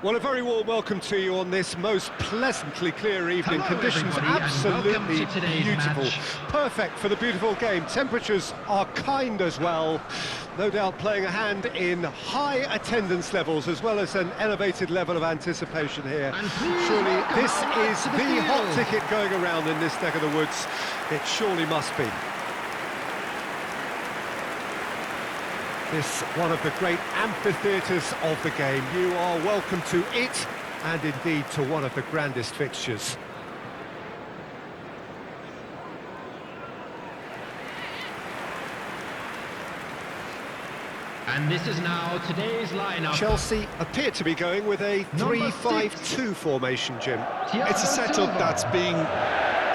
Well, a very warm welcome to you on this most pleasantly clear evening. Hello, Conditions everybody, and welcome absolutely to today's beautiful. match. Perfect for the beautiful game. Temperatures are kind as well. No doubt playing a hand in high attendance levels as well as an elevated level of anticipation here. And please Surely welcome this our man is to the the hot field. ticket going around in this neck of the woods. It surely must be. This one of the great amphitheatres of the game. You are welcome to it, and indeed to one of the grandest fixtures. And this is now today's lineup. Chelsea appear to be going with a Number 3-5-2 formation, Jim. It's a setup that's been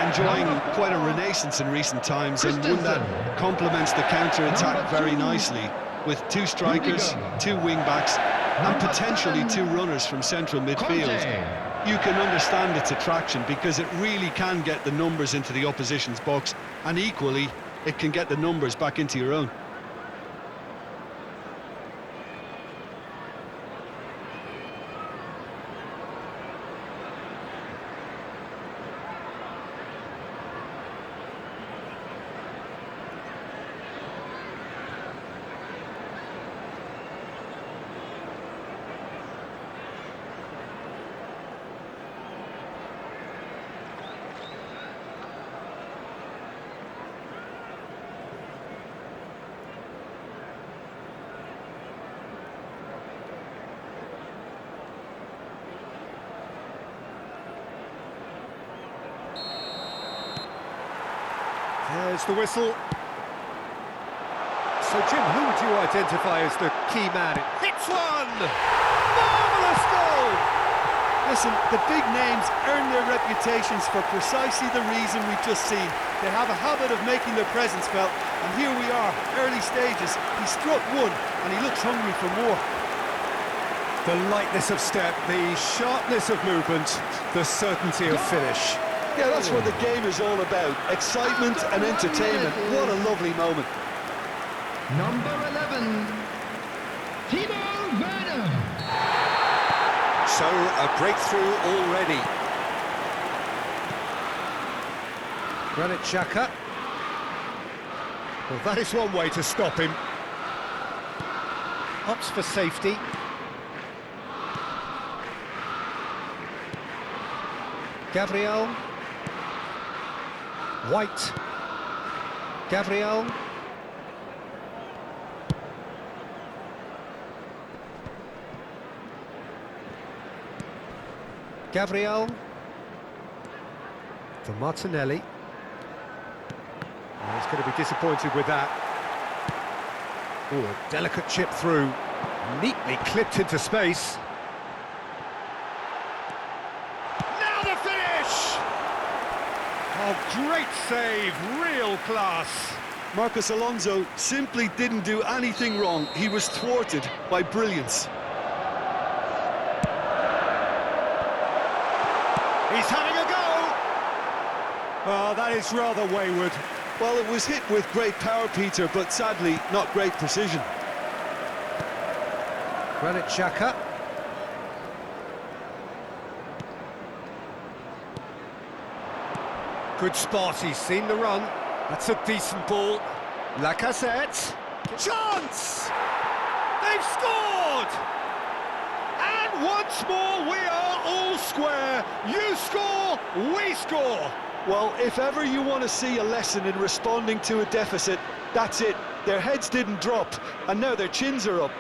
enjoying quite a renaissance in recent times, and one that complements the counter-attack very nicely, with two strikers, two wing-backs, and potentially two runners from central midfield. You can understand its attraction because it really can get the numbers into the opposition's box, and equally, it can get the numbers back into your own. There's the whistle. So, Jim, who would you identify as the key man? Hits one! Marvellous goal! Listen, the big names earn their reputations for precisely the reason we've just seen. They have a habit of making their presence felt, and here we are, early stages. He struck one, and he looks hungry for more. The lightness of step, the sharpness of movement, the certainty of finish. Yeah, that's what the game is all about. Excitement and entertainment. What a lovely moment. Number 11, Timo Werner. So, a breakthrough already. Granit Xhaka. Well, that is one way to stop him. Opts for safety. Gabriel. White. Gabriel. Gabriel. For Martinelli. Oh, he's going to be disappointed with that. Oh, a delicate chip through. Neatly clipped into space. Now the finish! Oh, great save, real class. Marcos Alonso simply didn't do anything wrong. He was thwarted by brilliance. He's having a go! Oh, that is rather wayward. Well, it was hit with great power, Peter, but sadly, not great precision. Granit Xhaka. Good spot, he's seen the run. That's a decent ball. Lacazette. Chance! They've scored! And once more we are all square. You score, we score. Well, if ever you want to see a lesson in responding to a deficit, that's it. Their heads didn't drop, and now their chins are up.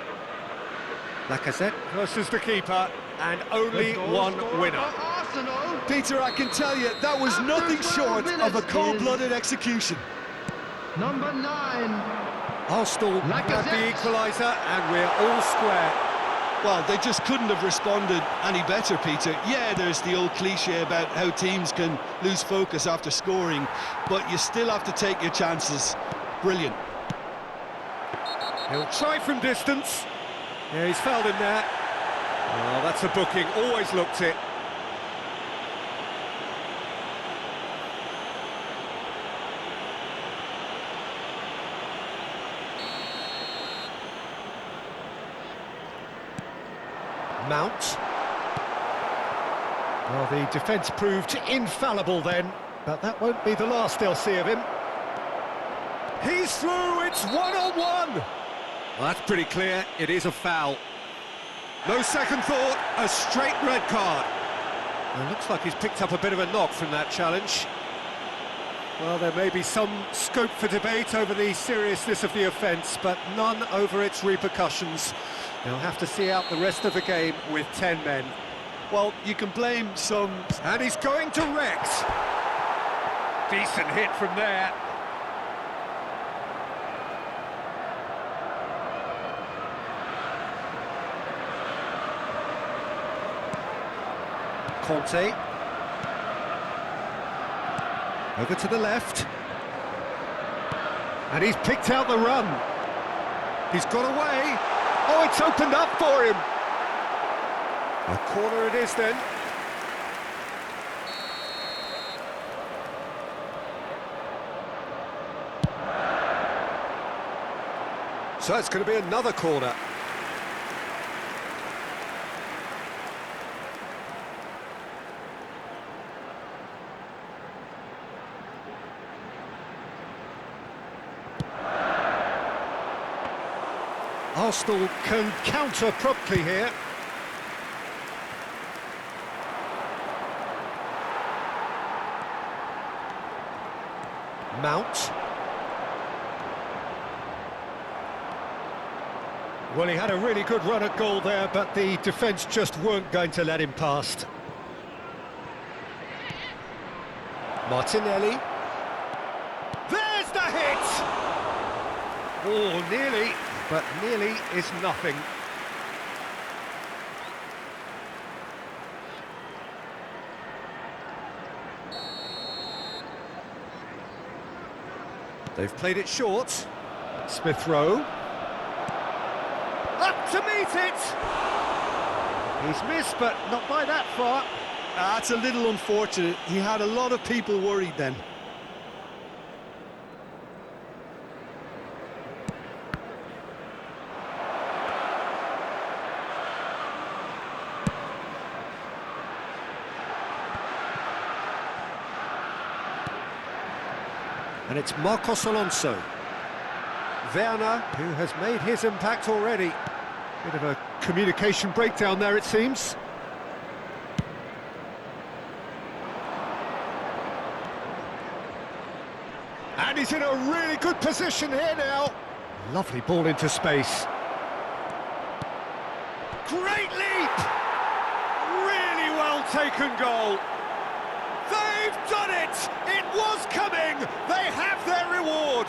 Lacazette versus the keeper, and only one winner. Arsenal. Peter, I can tell you, that was nothing short of a cold-blooded execution. Number 9, Arsenal have the equaliser, and we're all square. Well, they just couldn't have responded any better, Peter. Yeah, there's the old cliche about how teams can lose focus after scoring, but you still have to take your chances. Brilliant. He'll try from distance. Yeah, he's fouled him there. Oh, that's a booking, always looked it. Mount. Well, the defence proved infallible then, but that won't be the last they'll see of him. He's through, it's one-on-one! Well, that's pretty clear, it is a foul. No second thought, a straight red card. Well, it looks like he's picked up a bit of a knock from that challenge. Well, there may be some scope for debate over the seriousness of the offence, but none over its repercussions. They'll have to see out the rest of the game with 10 men. Well, you can blame some... And he's going direct. Decent hit from there. Conte. Over to the left. And he's picked out the run. He's got away. Oh, it's opened up for him. A corner it is then. So it's going to be another corner. Arsenal can counter promptly here. Mount. Well, he had a really good run at goal there, but the defence just weren't going to let him past. Martinelli. There's the hit! Oh, nearly, but nearly is nothing. They've played it short. Smith Rowe. Up to meet it! He's missed, but not by that far. That's a little unfortunate. He had a lot of people worried then. And it's Marcos Alonso. Werner, who has made his impact already. Bit of a communication breakdown there, it seems. And he's in a really good position here now. Lovely ball into space. Great leap! Really well taken goal. They've done it! It was coming! They have their reward!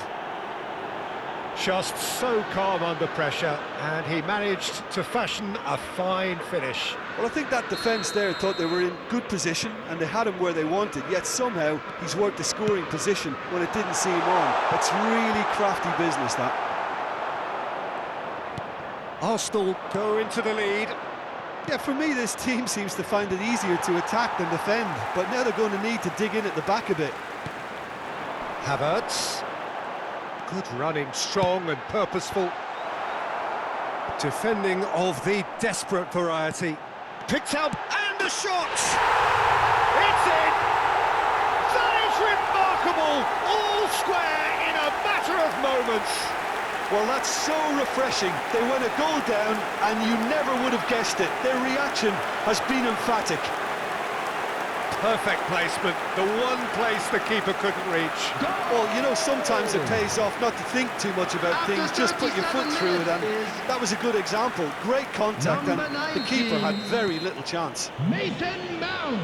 Just so calm under pressure, and he managed to fashion a fine finish. Well, I think that defence there thought they were in good position and they had him where they wanted, yet somehow he's worked the scoring position when it didn't seem on. It's really crafty business, that. Arsenal go into the lead. Yeah, for me, this team seems to find it easier to attack than defend, but now they're going to need to dig in at the back a bit. Havertz. Good running, strong and purposeful. Defending of the desperate variety. Picked out, and the shot! It's in! That is remarkable! All square in a matter of moments. Well, that's so refreshing. They went a goal down, and you never would have guessed it. Their reaction has been emphatic. Perfect placement, the one place the keeper couldn't reach. Well, you know, sometimes it pays off not to think too much about things, just put your foot through it, and that was a good example. Great contact, and the keeper had very little chance. Mason Mount.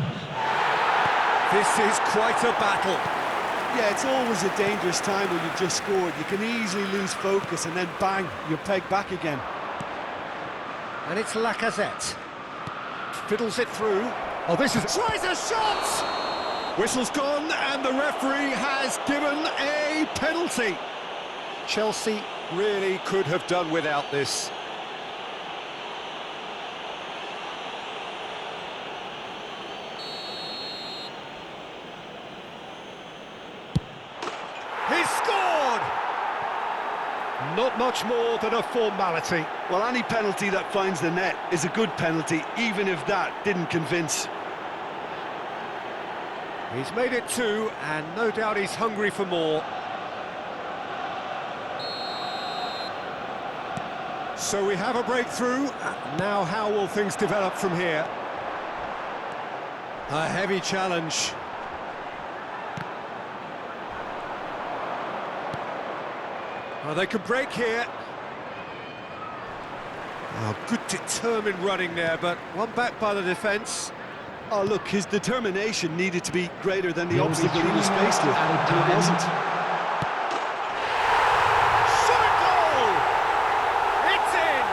This is quite a battle. Yeah, it's always a dangerous time when you've just scored. You can easily lose focus, and then bang, you're pegged back again. And it's Lacazette. Fiddles it through. Oh, this is... Tries a shot! Whistle's gone, and the referee has given a penalty. Chelsea really could have done without this. He scored! Not much more than a formality. Well, any penalty that finds the net is a good penalty, even if that didn't convince. He's made it 2, and no doubt he's hungry for more. So we have a breakthrough. Now how will things develop from here? A heavy challenge. Oh, they could break here. Oh, good determined running there, but one back by the defence. Oh, look, his determination needed to be greater than the obstacle he was faced with, and it wasn't. Shot a goal! It's in!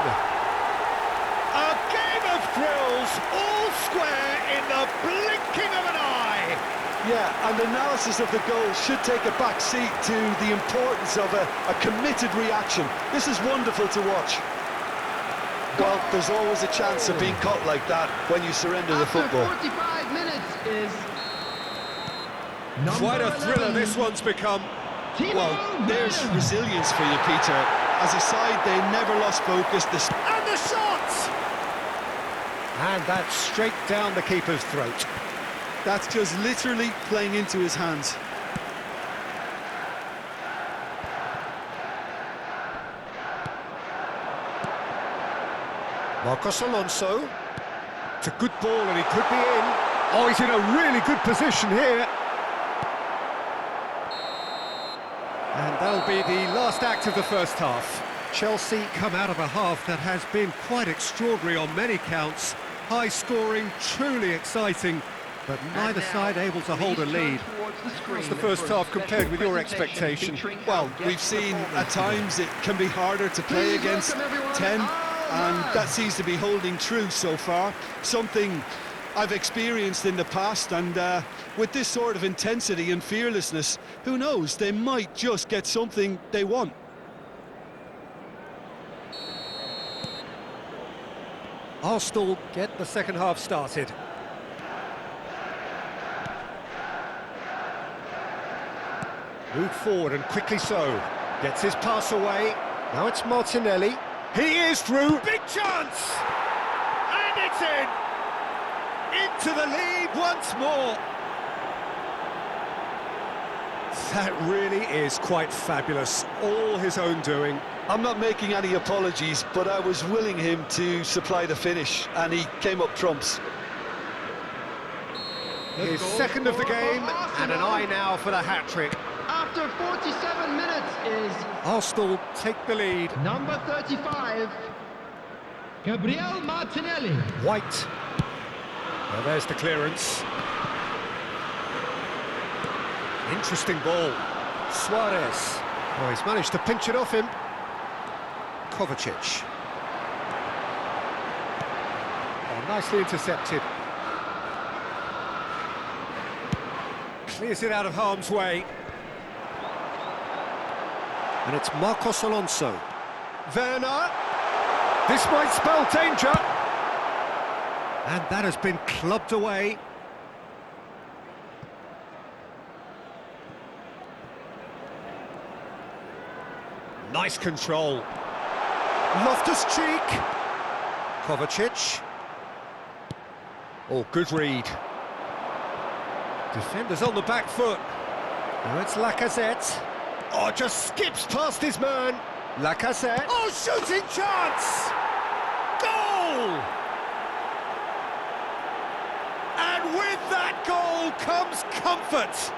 A game of thrills, all square in the blinking of an eye! Yeah, and analysis of the goal should take a back seat to the importance of a committed reaction. This is wonderful to watch. Well, there's always a chance of being caught like that when you surrender the football. 45 minutes is Quite a thriller this one's become. Well, there's resilience for you, Peter. As a side, they never lost focus. And the shot! And that's straight down the keeper's throat. That's just literally playing into his hands. Marcos Alonso. It's a good ball and he could be in. Oh, he's in a really good position here. And that'll be the last act of the first half. Chelsea come out of a half that has been quite extraordinary on many counts. High scoring, truly exciting, but neither side able to hold a lead. How's the first half compared with your expectation? Well, we've seen at times it can be harder to play against 10, and that seems to be holding true so far. Something I've experienced in the past, and with this sort of intensity and fearlessness, who knows, they might just get something they want. Arsenal get the second half started. Moved forward and quickly so. Gets his pass away. Now it's Martinelli. He is through. Big chance! And it's in! Into the lead once more. That really is quite fabulous. All his own doing. I'm not making any apologies, but I was willing him to supply the finish, and he came up trumps. His second of the game, and an eye now for the hat-trick. After 47 minutes is Arsenal take the lead. number 35, Gabriel Martinelli. White. Well, there's the clearance. Interesting ball. Suarez. Oh, he's managed to pinch it off him. Kovacic. Oh, nicely intercepted. Clears it out of harm's way. And it's Marcos Alonso. Werner. This might spell danger. And that has been clubbed away. Nice control. Loftus-Cheek. Kovacic. Oh, good read. Defenders on the back foot. Now it's Lacazette. Oh, just skips past his man. Lacazette. Oh, shooting chance! Goal! And with that goal comes comfort.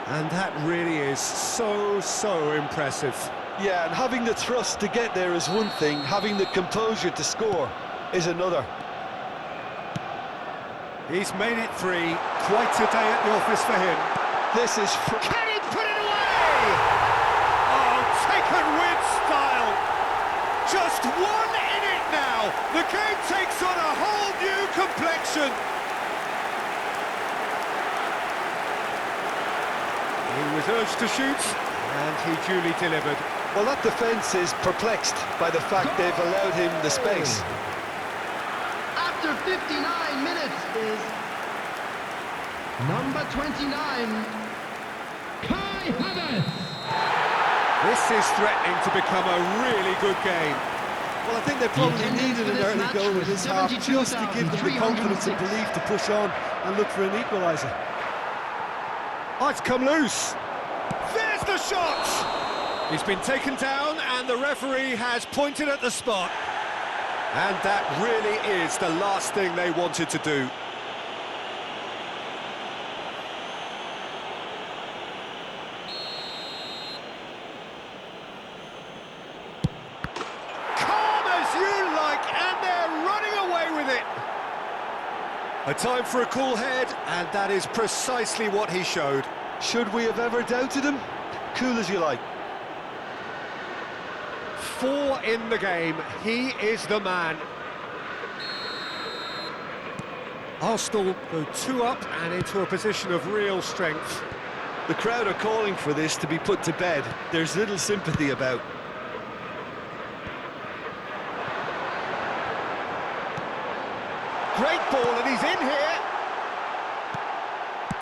And that really is so impressive. Yeah, and having the thrust to get there is one thing, having the composure to score is another. He's made it 3. Quite a day at the office for him. This is... Can he put it away? Oh, taken with style. Just one in it now. The game takes on a whole new complexion. He was urged to shoot, and he duly delivered. Well, that defence is perplexed by the fact they've allowed him the space. After 59 minutes is number 29, Kai Havertz. This is threatening to become a really good game. Well, I think they probably needed an early goal in this half just to give them the confidence and belief to push on and look for an equaliser. Oh, it's come loose. There's the shot! He's been taken down and the referee has pointed at the spot. And that really is the last thing they wanted to do. Calm as you like, and they're running away with it. A time for a cool head, and that is precisely what he showed. Should we have ever doubted him? Cool as you like. 4 in the game, he is the man. Arsenal go 2 up and into a position of real strength. The crowd are calling for this to be put to bed. There's little sympathy about. Great ball, and he's in here.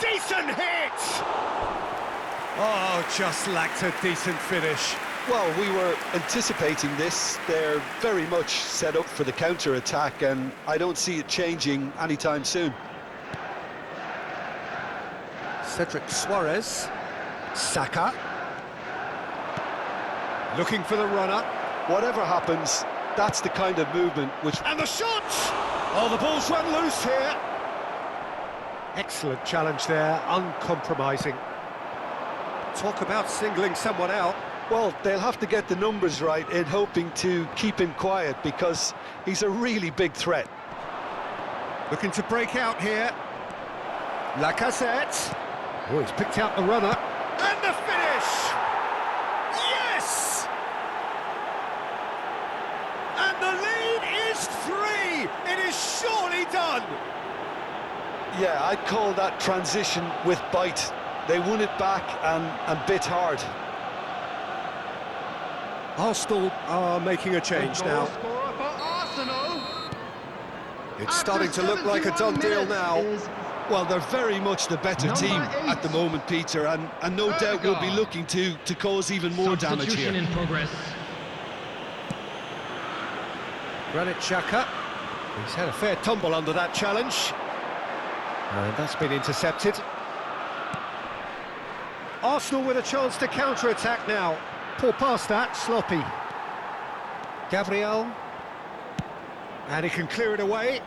Decent hit! Oh, just lacked a decent finish. Well, we were anticipating this. They're very much set up for the counter-attack, and I don't see it changing anytime soon. Cedric Suarez. Saka. Looking for the runner. Whatever happens, that's the kind of movement which... And the shot! Oh, the ball's run loose here. Excellent challenge there, uncompromising. Talk about singling someone out. Well, they'll have to get the numbers right in hoping to keep him quiet, because he's a really big threat. Looking to break out here. Lacazette. Oh, he's picked out the runner. And the finish! Yes! And the lead is 3! It is surely done! Yeah, I'd call that transition with bite. They won it back and bit hard. Arsenal are making a change now. Scorer for Arsenal. It's starting to look like a done deal now. Well, they're very much the better Number team 8. at the moment, Peter, and no doubt will be looking to cause even more damage here. Substitution in progress. Granit Xhaka. He's had a fair tumble under that challenge. And that's been intercepted. Arsenal with a chance to counter-attack now. Poor pass that, sloppy. Gabriel. And he can clear it away.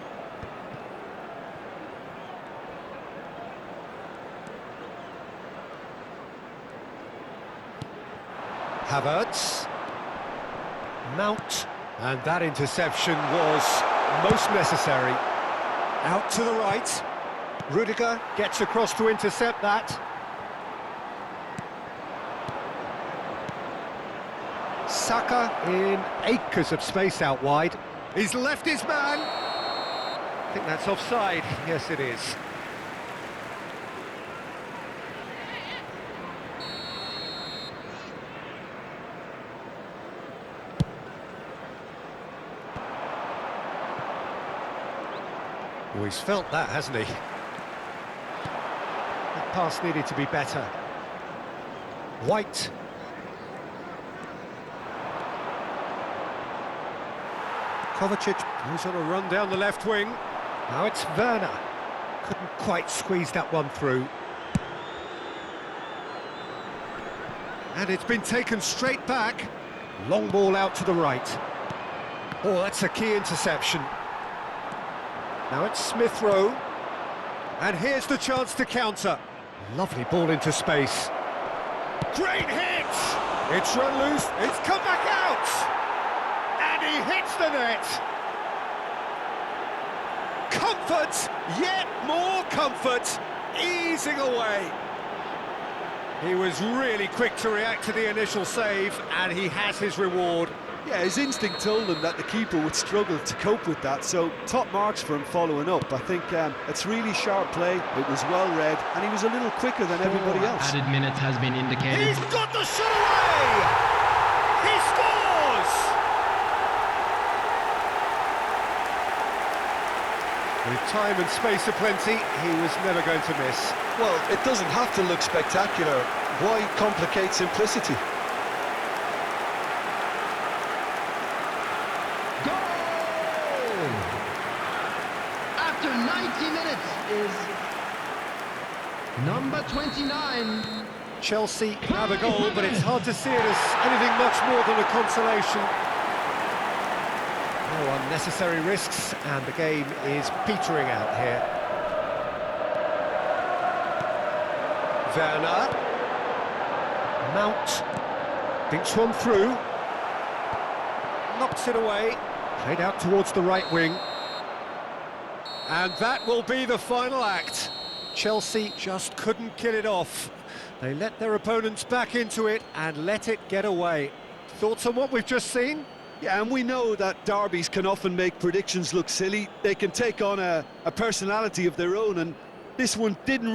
Havertz. Mount. And that interception was most necessary. Out to the right. Rudiger gets across to intercept that. Saka in acres of space out wide. He's left his man. I think that's offside. Yes, it is. Oh, he's felt that, hasn't he? That pass needed to be better. White. Kovacic, who's on a run down the left wing. Now it's Werner. Couldn't quite squeeze that one through. And it's been taken straight back. Long ball out to the right. Oh, that's a key interception. Now it's Smith Rowe. And here's the chance to counter. Lovely ball into space. Great hit! It's run loose, it's come back out! And he hits the net! Comfort, yet more comfort, easing away. He was really quick to react to the initial save, and he has his reward. Yeah, his instinct told him that the keeper would struggle to cope with that, so top marks for him following up. I think it's really sharp play, it was well read, and he was a little quicker than everybody else. Added minutes has been indicated. He's got the shot away! He scores! With time and space aplenty, he was never going to miss. Well, it doesn't have to look spectacular. Why complicate simplicity? After 90 minutes is Number 29. Chelsea have a goal, but it's hard to see it as anything much more than a consolation. No unnecessary risks, and the game is petering out here. Werner. Mount. Thinks one through. Knocks it away. Played out towards the right wing. And that will be the final act. Chelsea just couldn't kill it off. They let their opponents back into it and let it get away. Thoughts on what we've just seen? Yeah, and we know that derbies can often make predictions look silly. They can take on a personality of their own, and this one didn't really